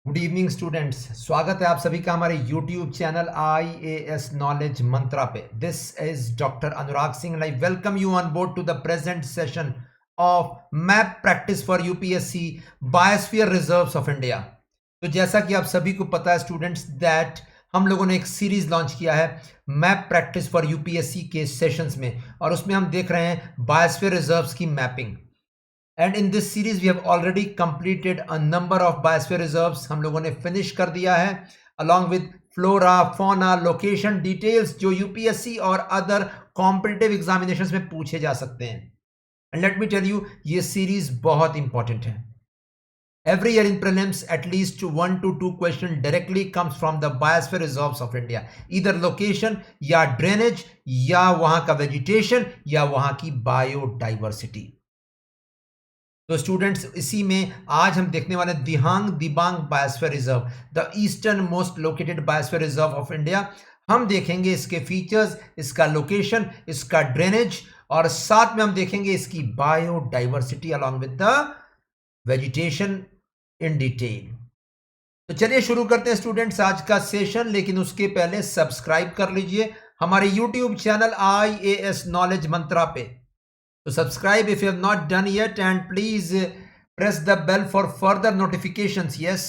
Good evening students, स्वागत है आप सभी का हमारे YouTube channel IAS knowledge Mantra पे। This is doctor Anurag Singh. I welcome you on board to the present session of map practice for UPSC biosphere reserves of India. तो जैसा कि आप सभी को पता है स्टूडेंट्स दैट हम लोगों ने एक सीरीज लॉन्च किया है मैप प्रैक्टिस फॉर यूपीएससी के सेशंस में, और उसमें हम देख रहे हैं बायोस्फीयर रिजर्व्स की mapping. And in this series we have already completed a number of biosphere reserves. हम लोगों ने फिनिश कर दिया है along with flora, fauna, location details जो यूपीएससी और अदर कॉम्पिटिटिव एग्जामिनेशंस में पूछे जा सकते हैं। And let me tell you, ये सीरीज बहुत इंपॉर्टेंट है। Every year in prelims, at least 1 to 2 question directly comes from the biosphere reserves of India. Either location या drainage या वहां का vegetation या वहां की biodiversity. तो स्टूडेंट्स, इसी में आज हम देखने वाले Dihang Dibang biosphere reserve, the eastern most located biosphere reserve of India. हम देखेंगे इसके फीचर्स, इसका लोकेशन, इसका ड्रेनेज, और साथ में हम देखेंगे इसकी biodiversity along with the vegetation in detail. तो चलिए शुरू करते हैं स्टूडेंट्स आज का सेशन, लेकिन उसके पहले सब्सक्राइब कर लीजिए हमारे YouTube channel IAS knowledge Mantra पे। तो subscribe if you have not done yet, and please press the bell for further notifications. Yes,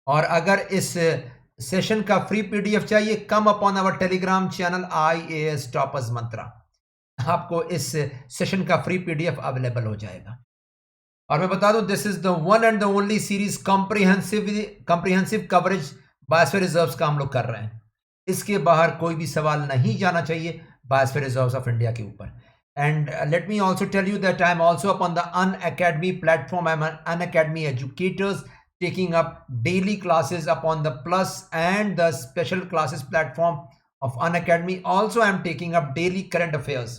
और अगर इस सेशन का फ्री पीडीएफ चाहिए, come upon our Telegram channel IAS toppers Mantra. आपको इस सेशन का फ्री पीडीएफ अवेलेबल हो जाएगा। और मैं बता दूं, this is the one and the only series comprehensive coverage biosphere reserves का हम लोग कर रहे हैं। इसके बाहर कोई भी सवाल नहीं जाना चाहिए बायोस्फीयर रिजर्व्स ऑफ इंडिया के ऊपर। And let me also tell you that I am also upon the Unacademy platform. I am Unacademy educators taking up daily classes upon the Plus and the special classes platform of Unacademy. Also, I am taking up daily current affairs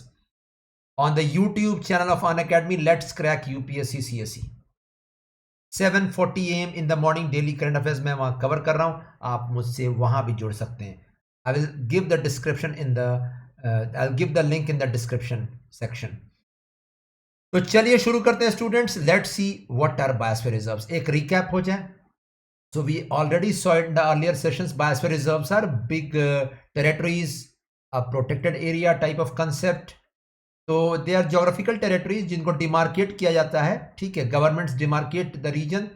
on the YouTube channel of Unacademy. Let's crack UPSC CSE. 7:40 AM in the morning daily current affairs मैं वहाँ cover कर रहा हूँ, आप मुझसे वहाँ भी जुड़ सकते हैं। I will give the description in the I'll give the link in the description section. तो चलिए शुरू करते हैं students. Let's see what are biosphere reserves. एक रिकैप हो जाए। So we already saw in the earlier sessions, biosphere reserves are big territories, a protected area type of concept. तो they are geographical territories जिनको demarcate किया जाता है, ठीक है। Governments demarcate the region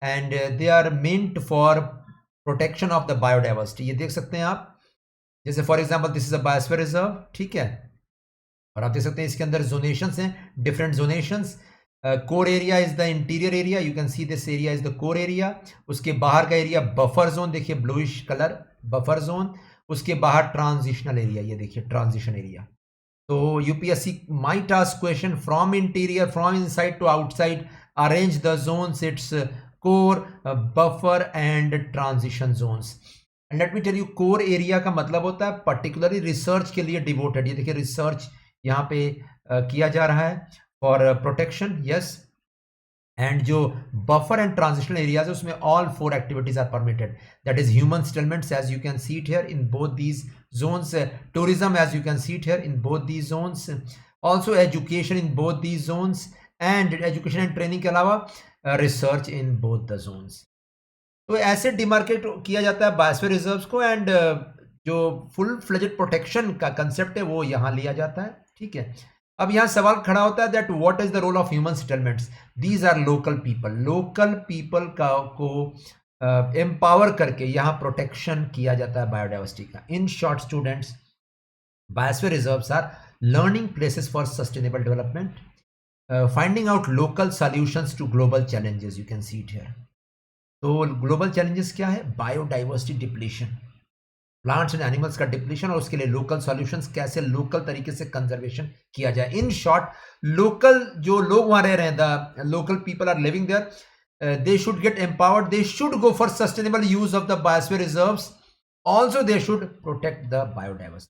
and they are meant for protection of the biodiversity. ये देख सकते हैं आप, जैसे for example this is a biosphere reserve, ठीक है। और आप देख सकते हैं इसके अंदर जोनेशंस हैं, different zonations. Core area is the interior area, you can see this area is the core area. उसके बाहर का एरिया बफर जोन, देखिए ब्लूइश कलर बफर जोन। उसके बाहर ट्रांजिशनल एरिया, ये देखिए ट्रांजिशन एरिया। तो UPSC might ask question from interior, from inside to outside, arrange the zones, its core, buffer and transition zones. And let me tell you, core area का मतलब होता है particularly research के लिए devoted. ये देखिए research यहाँ पे किया जा रहा है फॉर प्रोटेक्शन, यस। एंड जो बफर एंड ट्रांजिशनल एरियाज है उसमें all 4 activities are permitted, that is human settlements as you can see it here in both these zones, tourism as you can see it here in both these zones, also education in both these zones, and education and training के अलावा research in both the zones. तो ऐसे demarcate किया जाता है biosphere reserves को, and जो full fledged protection का कंसेप्ट है वो यहाँ लिया जाता है, ठीक है। अब यहाँ सवाल खड़ा होता है that what is the role of human settlements. These are local people का को एम्पावर करके यहाँ प्रोटेक्शन किया जाता है बायोडाइवर्सिटी का। In short students, biosphere reserves are learning places for sustainable development, finding out local solutions to global challenges, you can see it here. तो global challenges क्या है? Biodiversity depletion, plants and animals का depletion, और उसके लिए local solutions, कैसे local तरीके से कंजर्वेशन किया जाए। इन शॉर्ट, लोकल जो लोग वहां रह रहे हैं, the local people are living there, they should get empowered, they should go for sustainable use of the biosphere reserves, also they should protect the biodiversity.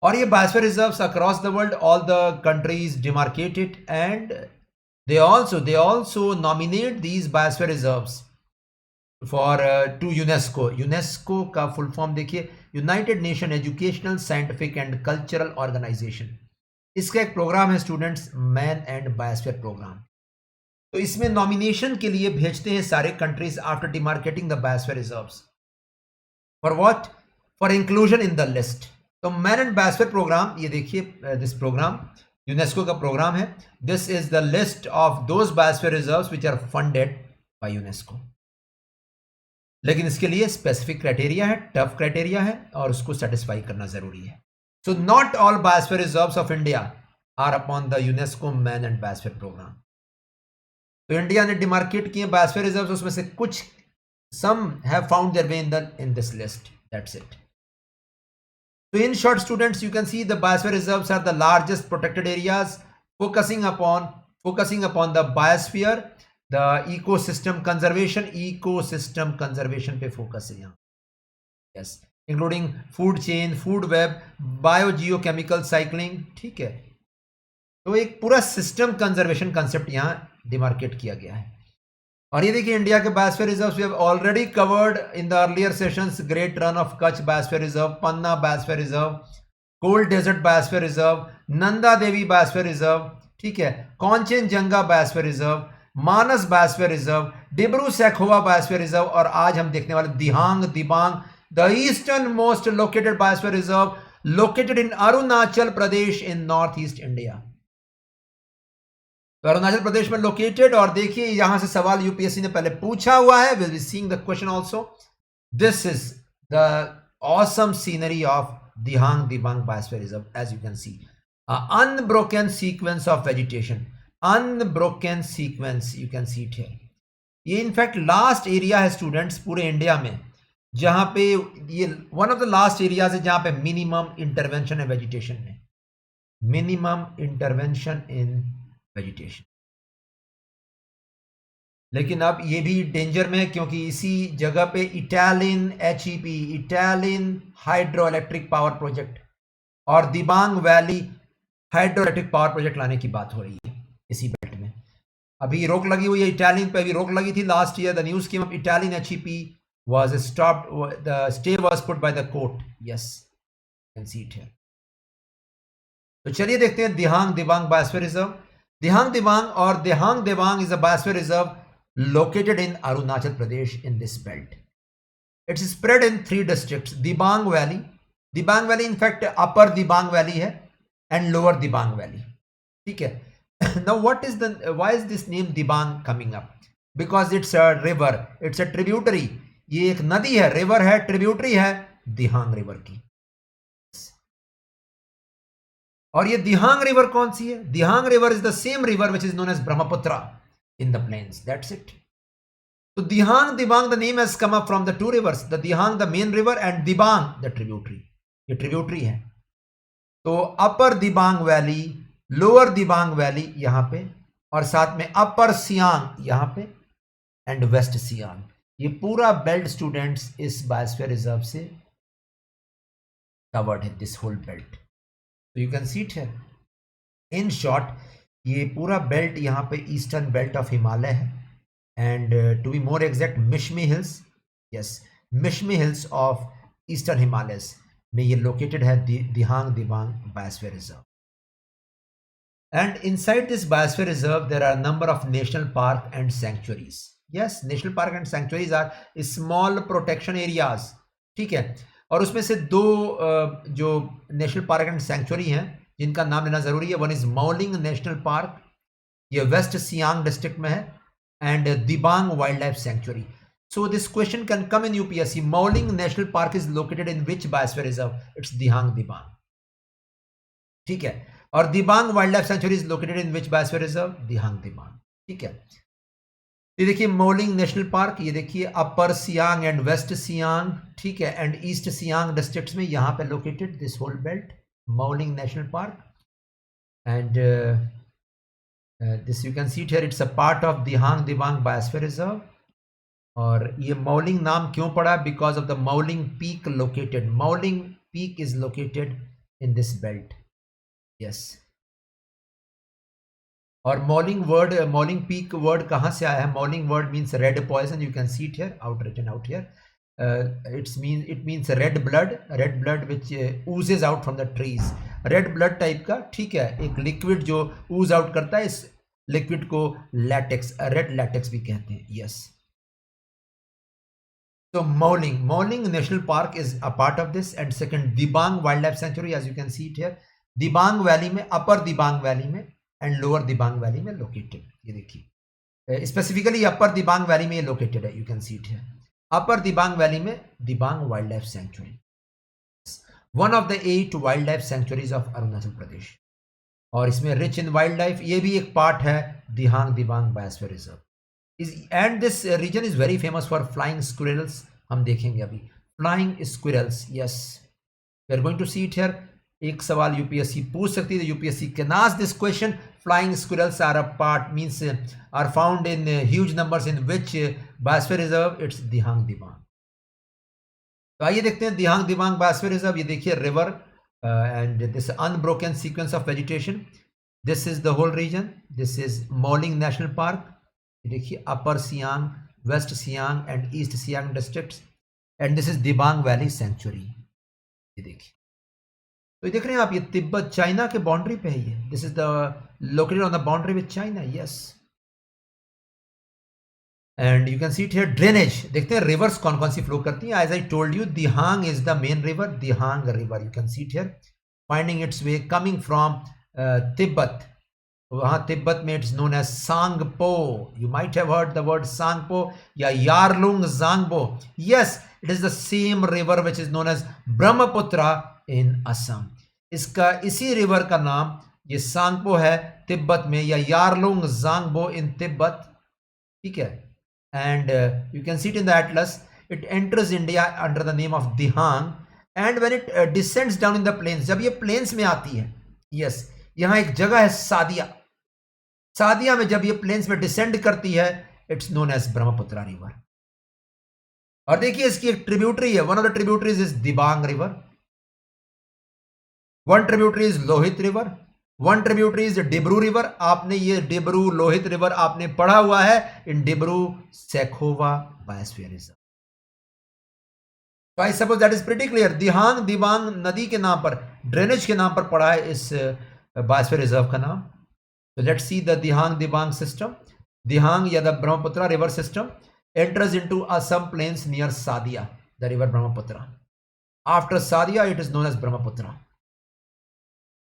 और ये biosphere reserves across the world, all the countries demarcate it, and they also nominate these biosphere reserves for to UNESCO का full form देखिए, United Nation Educational Scientific and Cultural Organization. इसका एक program है students, man and biosphere program. तो इसमें nomination के लिए भेजते हैं सारे countries after demarcating the biosphere reserves for what, for inclusion in the list. तो मैन एंड बायोस्फीयर प्रोग्राम, ये देखिए दिस प्रोग्राम यूनेस्को का प्रोग्राम है। This is the list of those biosphere reserves which are funded by UNESCO. लेकिन इसके लिए specific criteria है, tough criteria है और उसको सेटिस्फाई करना जरूरी है। So not all biosphere reserves of India are upon the UNESCO man and biosphere program. तो इंडिया ने डिमार्केट किए बायोस्फीयर रिजर्व्स, उसमें से कुछ some have found their way in this list. That's it. So in short, students, you can see the biosphere reserves are the largest protected areas, focusing upon the biosphere, the ecosystem conservation पे focus है यहाँ. Yes, including food chain, food web, biogeochemical cycling. ठीक है, तो एक पूरा system conservation concept यहाँ demarcate किया गया है। और ये देखिए इंडिया के biosphere reserves we have already covered in the earlier sessions. Great run of Kutch biosphere reserve, Panna biosphere reserve, cold desert biosphere reserve, Nanda Devi biosphere reserve, ठीक है, Kanchenjunga biosphere reserve, Manas biosphere reserve, Dibru Saikhowa biosphere reserve और आज हम देखने वाले Dihang Dibang, the eastern most located biosphere reserve located in Arunachal Pradesh in north east India. तो अरुणाचल प्रदेश में located. और देखिए यहां से सवाल यूपीएससी ने पहले पूछा हुआ है, will be seeing the question also. This is the awesome scenery of Dihang Dibang biosphere reserve, as you can see unbroken sequence of vegetation, unbroken sequence, you can see it here. ये इनफैक्ट लास्ट एरिया है students पूरे India में जहां पे ये one of the last areas है जहां पे मिनिमम इंटरवेंशन है वेजिटेशन में, मिनिमम इंटरवेंशन इन वेजिटेशन। लेकिन अब ये भी डेंजर में है क्योंकि इसी जगह पे Etalin HEP, Etalin hydro electric power project और Dibang valley hydro electric power project लाने की बात हो रही है इसी बेल्ट में। अभी रोक लगी हुई है इटालियन पे, अभी रोक लगी थी last year. The news came up, Italian HEP was stopped, the stay was put by the court. Yes, you can see it here. तो चलिए देखते हैं दिहांग दिबांग बायोस्फीयर रिजर्व। दिहांग दिबांग और दिहांग Dibang is a biosphere reserve located in Arunachal Pradesh in this belt. It's spread in 3 districts. Dibang Valley in fact upper Dibang Valley है and lower Dibang Valley. ठीक है। Now why is this name Dibang coming up? Because it's a river, it's a tributary. ये एक नदी है, river है, tributary है Dihang river की। और ये दिहांग रिवर कौन सी है? Dihang river is the same river which is known as Brahmaputra in the plains, that's it. तो Dihang Dibang the name has come up from the 2 rivers, the Dihang the main river and Dibang the tributary, ये tributary है। तो upper Dibang valley, lower Dibang valley यहां पे, और साथ में अपर सियांग यहां पे एंड वेस्ट सियांग, ये पूरा बेल्ट स्टूडेंट्स इस बायोस्फीयर रिजर्व से कवर्ड है, दिस होल बेल्ट। तो यू कैन सी इट है। इन शॉर्ट ये पूरा बेल्ट यहाँ पे ईस्टर्न बेल्ट ऑफ हिमालय है and to be more exact Mishmi hills, yes Mishmi hills of eastern Himalayas में ये लोकेटेड है Dihang Dibang biosphere reserve. And inside this biosphere reserve there are number of national park and sanctuaries. Yes, national park and sanctuaries are small protection areas, ठीक है। और उसमें से 2 जो national park and century हैं जिनका नाम लेना जरूरी है, one is Mouling national park, ये वेस्ट सियांग डिस्ट्रिक्ट में है, and Dibang wild life sanctuary. So this question can come in UPSC, Mouling national park is located in which biosphere reserve? It's Dihang Dibang, ठीक है। और Dibang wild life sanctuary is located in which biosphere reserve? Dihang Dibang, ठीक है। ये देखिए Mouling national park, ये देखिए upper Siang and west Siang, ठीक है, एंड ईस्ट सियांग डिस्ट्रिक्ट्स में यहाँ पे located this whole belt Mouling national park and this you can see it here, it's a part of Dihang Dibang biosphere reserve. और ये मौलिंग नाम क्यों पड़ा? Because of the Mouling peak located, Mouling peak is located in this belt, yes. और Mouling peak word कहाँ से आया है? Mouling word means red poison, you can see it here, written out here. It means red blood which oozes out from the trees, red blood type का, ठीक है, एक liquid जो ooze out करता है, इस लिक्विड को लैटेक्स, रेड लैटेक्स भी कहते हैं। Yes, so Mouling National Park is a part of this, and second Dibang Wildlife Sanctuary, as you can see it here, Dibang Valley में, upper Dibang Valley में and lower Dibang Valley में located, ये देखिए specifically upper Dibang valley में located है, you can see it here, upper Dibang valley में Dibang wild life sanctuary, one of the 8 wild life sanctuaries of Arunachal Pradesh, और इसमें रिच इन वाइल्ड लाइफ, ये भी एक पार्ट है Dihang Dibang biosphere reserve. And this region is very famous for flying squirrels, हम देखेंगे अभी flying squirrels. Yes, we are going to see it here. एक सवाल यूपीएससी पूछ सकती है, UPSC can ask this question, flying squirrels are a part means are found in huge numbers in which biosphere reserve, it's Dihang Dibang. तो आइए देखते हैं दिहांग Dibang biosphere reserve. ये देखिए river and this unbroken sequence of vegetation, this is the whole region, this is Mouling national park, ये देखिए upper Siang, west Siang and east Siang districts, and this is Dibang valley sanctuary. ये देखिए, तो ये देख रहे हैं आप, ये तिब्बत चाइना के बाउंड्री पे है, ये this is the located on the boundary with China. Yes, and you can see it here. Drainage देखते हैं रिवर्स कौन कौन सी फ्लो करती हैं। As I told you, Dihang is the main river, Dihang river, you can see it here, finding its way coming from Tibet, वहां तिब्बत में it's known as Tsangpo, you might have heard the word Tsangpo या Yarlung Zangbo. Yes, it is the same river which is known as Brahmaputra in Assam. इसका इसी river का नाम ये सांगपो है तिब्बत में, या यारलुंग जांगबो इन तिब्बत, ठीक है। And you can see it in the atlas, it enters India under the name of Dihang, and when it descends down in the plains, जब ये प्लेन्स में आती है, यस, यहां एक जगह है सादिया, सादिया में जब ये प्लेन्स में डिसेंड करती है, it's known as Brahmaputra river. और देखिए इसकी एक ट्रिब्यूटरी है, one of the tributaries is Dibang river, one tributary is Lohit river, one tributary is Dibru river. आपने ये डिब्रू लोहित रिवर आपने पढ़ा हुआ है in Dibru Saikhowa biosphere reserve. तो I suppose that is pretty clear. Dihang Dibang नदी के नाम पर, ड्रेनेज के नाम पर पड़ा है इस बायोस्फीयर रिजर्व का नाम। So let's see the Dihang Dibang system. Dihang या the Brahmaputra river system enters into Assam plains near Sadia, the river Brahmaputra. After Sadia, it is known as Brahmaputra.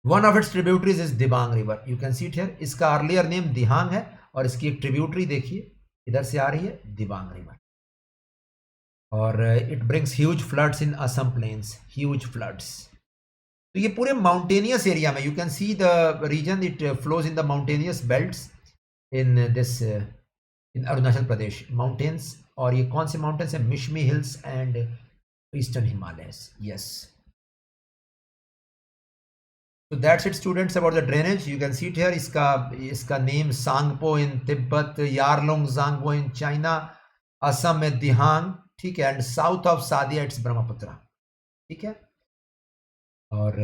One of its tributaries is Dibang river. You can see it here. इसका earlier name Dihang है, और इसकी एक tributary देखिए इधर से आ रही है Dibang river. और it brings huge floods in Assam plains. Huge floods. तो ये पूरे माउंटेनियस एरिया में, you can see the region, it flows in the mountainous belts in this in Arunachal Pradesh mountains. और ये कौन से माउंटेन्स है? Mishmi hills and eastern Himalayas. Yes, तो that's it students about the drainage. You can see it here, इसका name Tsangpo in Tibet, Yarlung Zangbo in China, Assam में दिहांग, ठीक है, and south of Sadiya it's Brahmaputra, ठीक है। और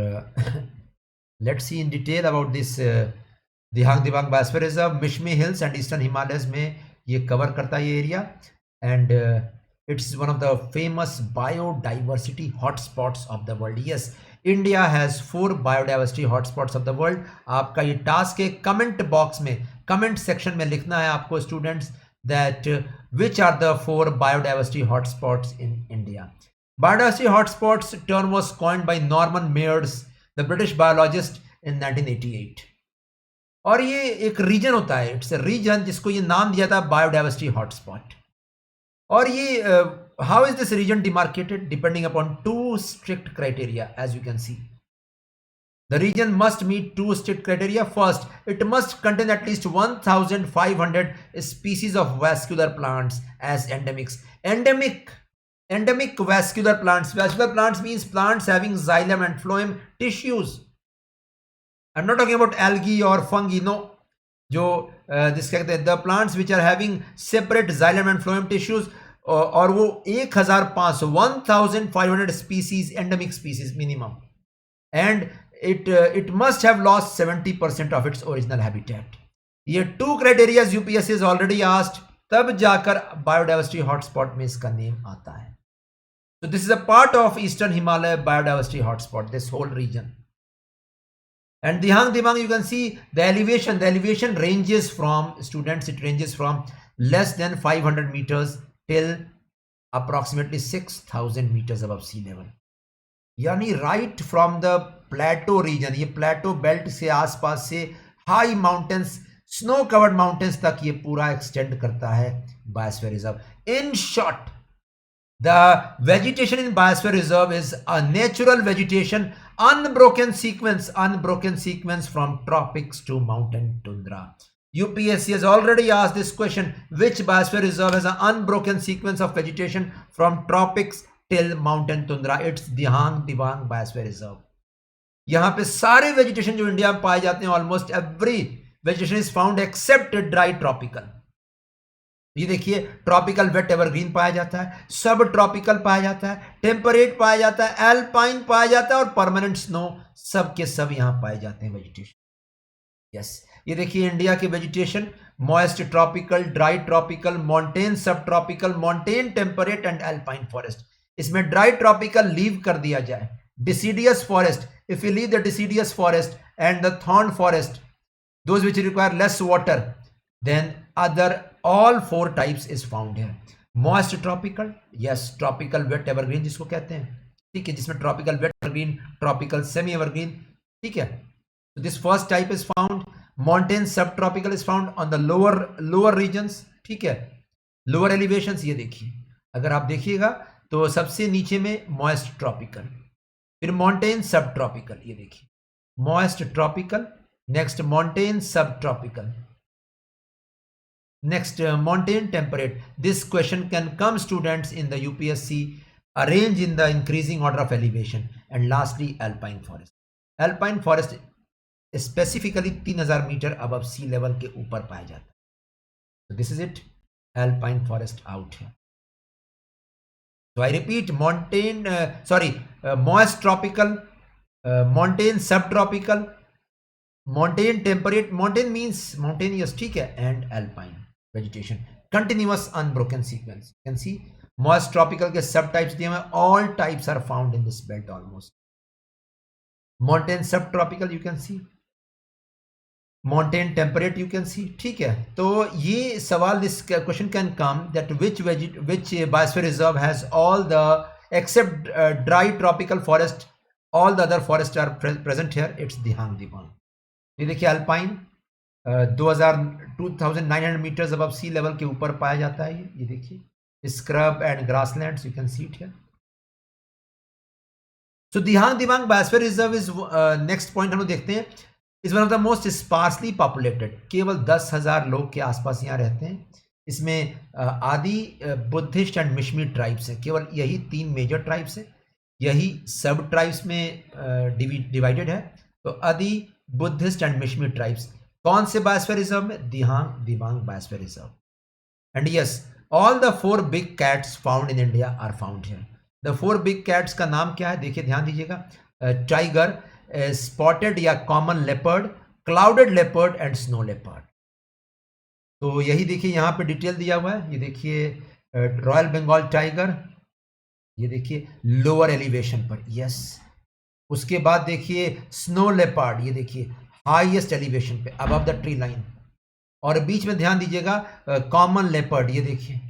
let's see in detail about this Dihang Dibang biosphere reserve. Mishmi hills and eastern Himalayas में ये cover करता है ये area, and it's one of the famous biodiversity hotspots of the world. Yes, India has 4 biodiversity hotspots of the world. आपका ये task है comment box में, comment section में लिखना है आपको students that which are the 4 biodiversity hotspots in India. Biodiversity hotspots term was coined by Norman Mears, the British biologist, in 1988. और ये एक रीजन होता है, इट्स अ रीजन जिसको ये नाम दिया था बायोडाइवर्सिटी हॉटस्पॉट। और ये how is this region demarcated? Depending upon 2 strict criteria, as you can see. The region must meet 2 strict criteria. First, it must contain at least 1,500 species of vascular plants as endemics. Endemic vascular plants. Vascular plants means plants having xylem and phloem tissues. I'm not talking about algae or fungi. No, जो जिसके कहते हैं the plants which are having separate xylem and phloem tissues, और वो 1,500 species, endemic species minimum, and it must have lost 70% of its original habitat. ये 2 criteria UPSC has already asked, तब जाकर biodiversity hotspot में इसका नेम आता है। So this is a part of Eastern Himalaya biodiversity hotspot, this whole region. And Dihang Dibang, you can see the elevation ranges from, students, it ranges from less than 500 meters till approximately 6,000 meters above sea level. यानी right from the plateau region, ये प्लेटो belt से आसपास से high mountains, snow covered mountains तक ये पूरा extend करता है biosphere reserve. In short, the vegetation in biosphere reserve is a natural vegetation, unbroken sequence from tropics to mountain tundra. UPSC has already asked this question, which biosphere reserve has an unbroken sequence of vegetation from tropics till mountain tundra? It's Dihang Dibang Biosphere Reserve. यहाँ पे सारे vegetation जो India में पाए जाते हैं, almost every vegetation is found except dry tropical. ये देखिए, ट्रॉपिकल वेट एवरग्रीन पाया जाता है, सब ट्रॉपिकल पाया जाता है, टेम्परेट पाया जाता है, एल्पाइन पाया जाता है और परमानेंट स्नो, सब के सब यहां पाए जाते हैं वेजिटेशन। यस, ये देखिए इंडिया के vegetation, moist tropical, dry tropical, montane sub tropical, montane temperate and alpine forest. इसमें ड्राई ट्रॉपिकल लीव कर दिया जाए, deciduous forest, if you leave the deciduous forest and the thorn forest, those which require less water, then other all four types is found here. Moist tropical, yes, tropical wet evergreen जिसको कहते हैं, ठीक है, जिसमें tropical wet evergreen, tropical semi evergreen, ठीक है। So this first type is found. Mountain subtropical is found on the lower regions, ठीक है, lower elevations। ये देखिए, अगर आप देखिएगा तो सबसे नीचे में moist tropical, फिर mountain subtropical, ये देखिए moist tropical, next mountain subtropical, next mountain temperate. This question can come, students, in the UPSC, arrange in the increasing order of elevation, and lastly alpine forest. Alpine forest specifically 3000 metre above sea level के ऊपर पाया जाता है। So this is it, alpine forest out here. So I repeat, moist tropical, mountain subtropical, mountain temperate, mountain means mountainous, ठीक है, and alpine vegetation, continuous unbroken sequence. You can see moist tropical के सब types दिए हुए, all types are found in this belt almost. Mountain subtropical you can see, mountain temperate you can see, ठीक है। तो ये सवाल, this question can come that which biosphere reserve has all the except dry tropical forest, all the other forests are present here? It's Dihang Dibang। ये देखिए alpine 2900 metres above sea level के ऊपर पाया जाता है। ये देखिए scrub and grasslands, you can see it here. So Dihang Dibang biosphere reserve is, next point हम लोग देखते हैं, is one of the most sparsely populated. केवल 10,000 लोग के आसपास यहाँ रहते हैं। इसमें आदि, बुद्धिस्ट एंड मिशमी ट्राइब्स हैं, केवल यही 3 मेजर ट्राइब्स हैं, यही सब ट्राइब्स में डिवाइडेड है। तो आदि, बुद्धिस्ट एंड मिशमी ट्राइब्स कौन से बायोस्फीयर रिजर्व में? Dihang Dibang biosphere reserve. And yes, all the 4 big cats found in India are found here. The 4 big cats का नाम क्या है? देखिए, ध्यान दीजिएगा, टाइगर, स्पॉटेड या common leopard, clouded leopard and snow leopard. तो यही देखिए यहाँ पे डिटेल दिया हुआ है। ये देखिए रॉयल बंगाल टाइगर, ये देखिए लोअर एलिवेशन पर, यस। उसके बाद देखिए स्नो लेपर्ड, ये देखिए हाईएस्ट एलिवेशन पे अबव द ट्री लाइन। और बीच में ध्यान दीजिएगा कॉमन लेपर्ड, ये देखिए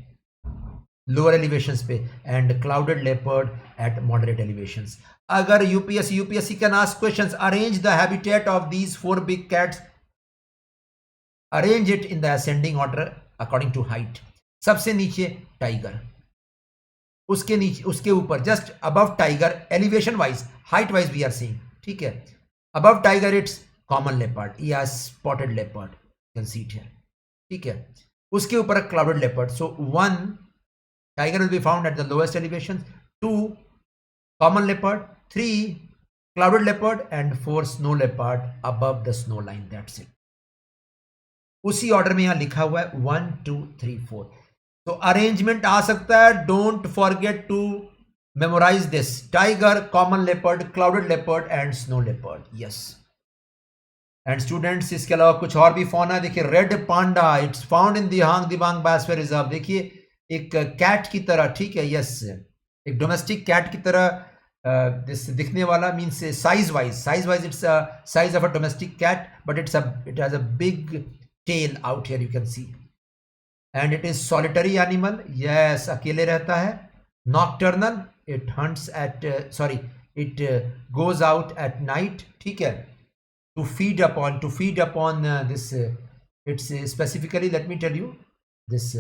लोअर एलिवेशंस पे, and clouded leopard at moderate elevations. अगर UPSC can ask questions, arrange the habitat of these 4 big cats, arrange it in the ascending order according to height. सबसे नीचे टाइगर, उसके नीचे, उसके ऊपर just above tiger, elevation wise, height wise we are seeing, ठीक है। Above tiger it's common leopard या spotted leopard, can see it here, ठीक है। उसके ऊपर clouded leopard. So 1 tiger will be found at the lowest elevation, 2 common leopard, 3 clouded leopard and 4 snow leopard above the snow line, that's it. उसी order में यहां लिखा हुआ है 1 2 3 4। तो अरेंजमेंट आ सकता है, don't forget to memorise this, tiger, common leopard, clouded leopard and snow leopard, yes. And students, इसके अलावा कुछ और भी फौना है। देखिए red panda, it's found in Dihang Dibang biosphere reserve. देखिए एक कैट की तरह, ठीक है, यस, एक डोमेस्टिक कैट की तरह this दिखने वाला means size wise it's a size of a domestic cat, but it has a big tail out here, you can see. And it is solitary animal, yes, अकेले रहता है. Nocturnal, it hunts at it goes out at night, ठीक है, to feed upon this it's specifically, let me tell you this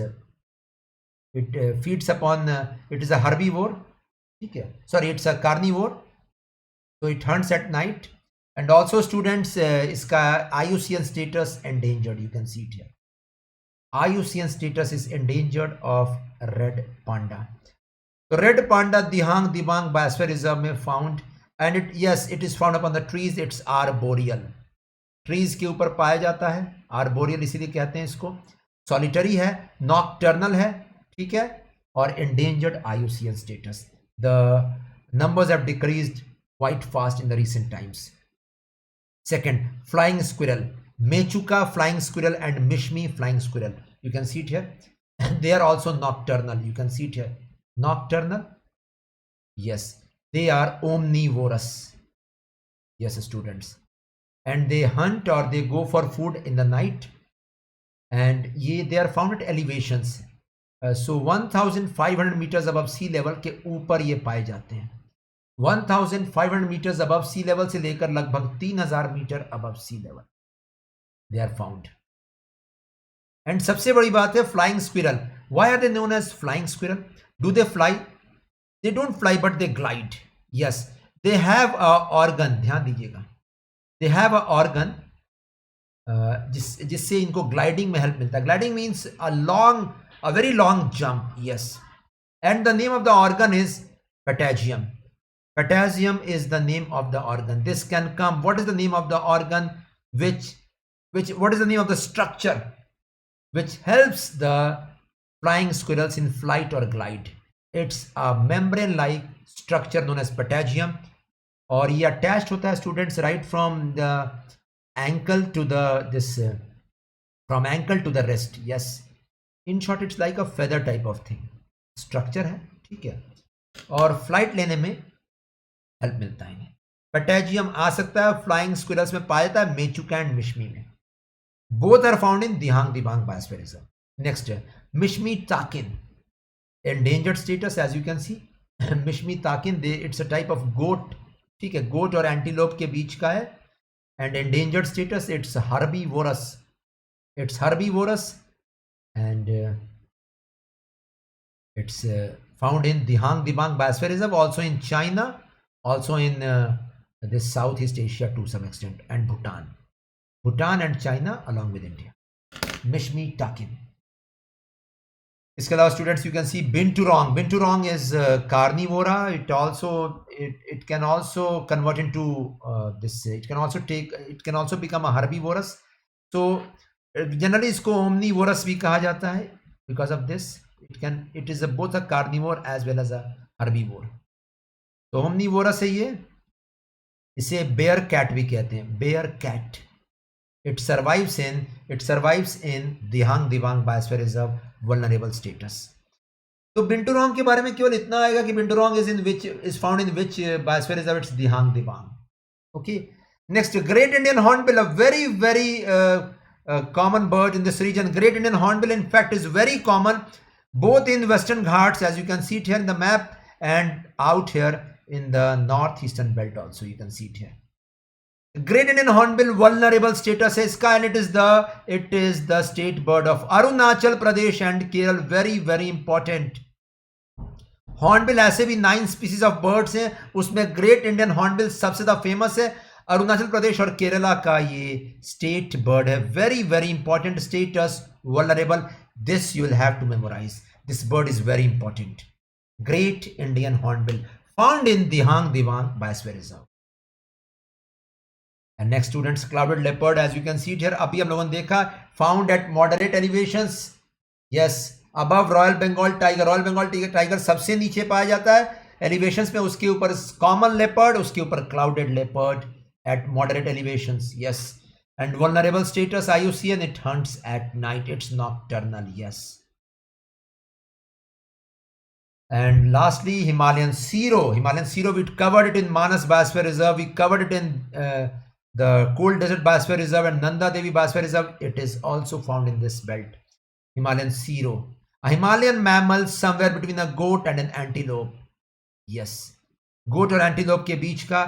it feeds upon it is a herbivore, ठीक है, sorry, it's a carnivore, so it hunts at night. And also students, इसका IUCN status endangered, you can see it here. IUCN status is endangered of red panda. So red panda Dihang Dibang Biosphere Reserve में found, and it is found upon the trees. It's arboreal. Trees के ऊपर पाया जाता है, arboreal इसीलिए कहते हैं इसको. Solitary है, nocturnal है, ठीक है, और endangered IUCN status. The numbers have decreased quite fast in the recent times. Second, flying squirrel. Mechuka flying squirrel and Mishmi flying squirrel. You can see it here. They are also nocturnal. You can see it here. Nocturnal. Yes, they are omnivorous. Yes, students. And they hunt or they go for food in the night. And they are found at elevations. So 1500 meters above sea level के ऊपर ये पाए जाते हैं. 1500 meters above sea level से लेकर लगभग 3000 metre above sea level they are found. And सबसे बड़ी बात है flying squirrel. Why are they known as flying squirrel? Do they fly? They don't fly, but they glide. Yes, they have a organ. ध्यान दीजिएगा. They have a organ जिससे इनको gliding में help मिलता है. Gliding means a very long jump. Yes, and the name of the organ is patagium. Patagium is the name of the organ. This can come. What is the name of the organ? What is the name of the structure which helps the flying squirrels in flight or glide? It's a membrane-like structure known as patagium, और ये attached होता है students right from the ankle to the from ankle to the wrist. Yes, in short it's like a feather type of thing. Structure है, ठीक है, और flight लेने में हेल्प मिलता है. पैटेजियम आ सकता है फ्लाइंग स्क्विरल्स में, पाया जाता है मेचुका एंड मिश्मी में. Both are found in Dihang Dibang biosphere reserve. Next है Mishmi takin, endangered status as you can see. Mishmi takin it's a type of goat, ठीक है, गोट और एंटीलोप के बीच का है. And endangered status it's herbivorous. And it's found in Dihang Dibang biosphere reserve, also in China, also in this Southeast Asia to some extent, and Bhutan and China along with India. Mishmi takin. इसके अलावा students, you can see binturong. Binturong is carnivora. It can also convert into it can also become a herbivorous. So generally इसको omnivorous भी कहा जाता है because of this. It is both a carnivore as well as a herbivore. तो omnivorous है ये. इसे bear cat भी कहते हैं, bear cat. It survives in Dihang Dibang biosphere reserve vulnerable status. तो बिंटुरोंग के बारे में केवल इतना आएगा कि binturong is found in which biosphere reserve, it's Dihang Dibang. Okay, next great Indian hornbill, a very very common bird in this region. Great Indian hornbill in fact is very common both in Western Ghats, as you can see it here in the map, and out here in the northeastern belt also, you can see it here. Great Indian hornbill vulnerable status है इसका, and it is the state bird of Arunachal Pradesh and Kerala. Very very important. Hornbill ऐसे भी 9 species of birds हैं, उसमें great Indian hornbill सबसे ज्यादा famous है. अरुणाचल प्रदेश और केरला का ये स्टेट बर्ड है. Very very important status, vulnerable. This you will have to memorise. This bird is very important. Great Indian hornbill found in Dihang Dibang biosphere reserve. And next students, clouded leopard, as you can see it here. अभी हम लोगों ने देखा found at moderate elevations. Yes, above royal Bengal tiger. Royal Bengal tiger सबसे नीचे पाया जाता है एलिवेशंस में, उसके ऊपर कॉमन लेपर्ड, उसके ऊपर clouded leopard at moderate elevations. Yes, and vulnerable status IUCN, it hunts at night, it's nocturnal. Yes, And lastly, Himalayan Siro. Himalayan Siro, we covered it in Manas Biosphere Reserve. We covered it in the Cold Desert Biosphere Reserve and Nanda Devi Biosphere Reserve. It is also found in this belt. Himalayan Siro. A Himalayan mammal somewhere between a goat and an antelope. Yes. गोट और antelope के बीच का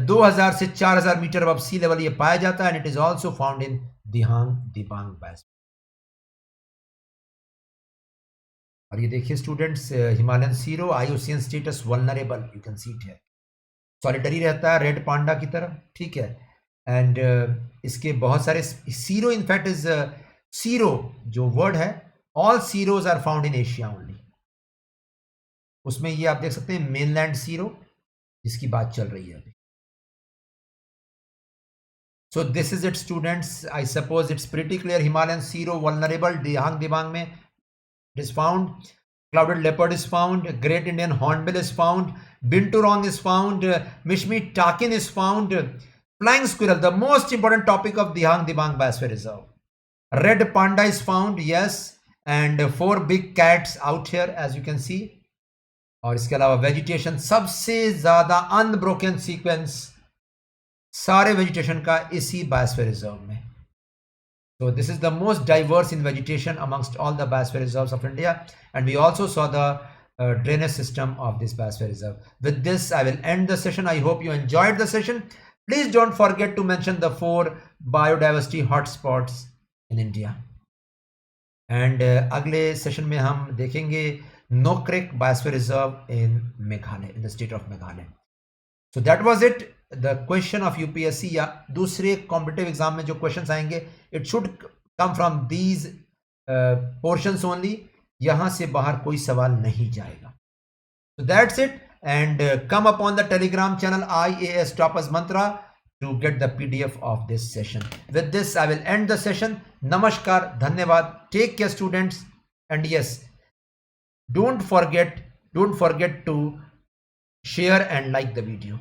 2000 से 4000 metre अब सी level ये पाया जाता है and it is also found in Dihang Dibang biosphere. और ये देखिए students, Himalayan serow IUCN status vulnerable, you can see it है, सॉलिटरी रहता है रेड पांडा की तरह, ठीक है। एंड इसके बहुत सारे सीरो, इनफैक्ट इज सीरो जो वर्ड है, all serows are found in Asia only. उसमें ये आप देख सकते हैं मेनलैंड सीरो जिसकी बात चल रही है अभी। So this is it students, I suppose it's pretty clear. Himalayan Siro vulnerable, Dihang Dibang mein it is found. Clouded leopard is found. Great Indian hornbill is found. Binturong is found. Mishmi Takin is found. Flying squirrel, the most important topic of Dihang Dibang Biosphere Reserve. Red panda is found, yes, and 4 big cats out here as you can see. और इसके अलावा vegetation सबसे ज्यादा unbroken sequence सारे vegetation का इसी biosphere reserve में। So this is the most diverse in vegetation amongst all the biosphere reserves of India, and we also saw the drainage system of this biosphere reserve. With this, I will end the session. I hope you enjoyed the session. Please don't forget to mention the 4 biodiversity hotspots in India. And अगले session में हम देखेंगे Nokrek Biosphere Reserve in Meghalaya, in the state of Meghalaya. So that was it. The question of UPSC या दूसरे competitive exam में जो questions आएंगे, it should come from these portions only. यहाँ से बाहर कोई सवाल नहीं जाएगा. So that's it. And come upon the Telegram channel IAS Toppers Mantra to get the PDF of this session. With this, I will end the session. Namaskar, Dhanyavad. Take care, students. And yes, don't forget to share and like the video.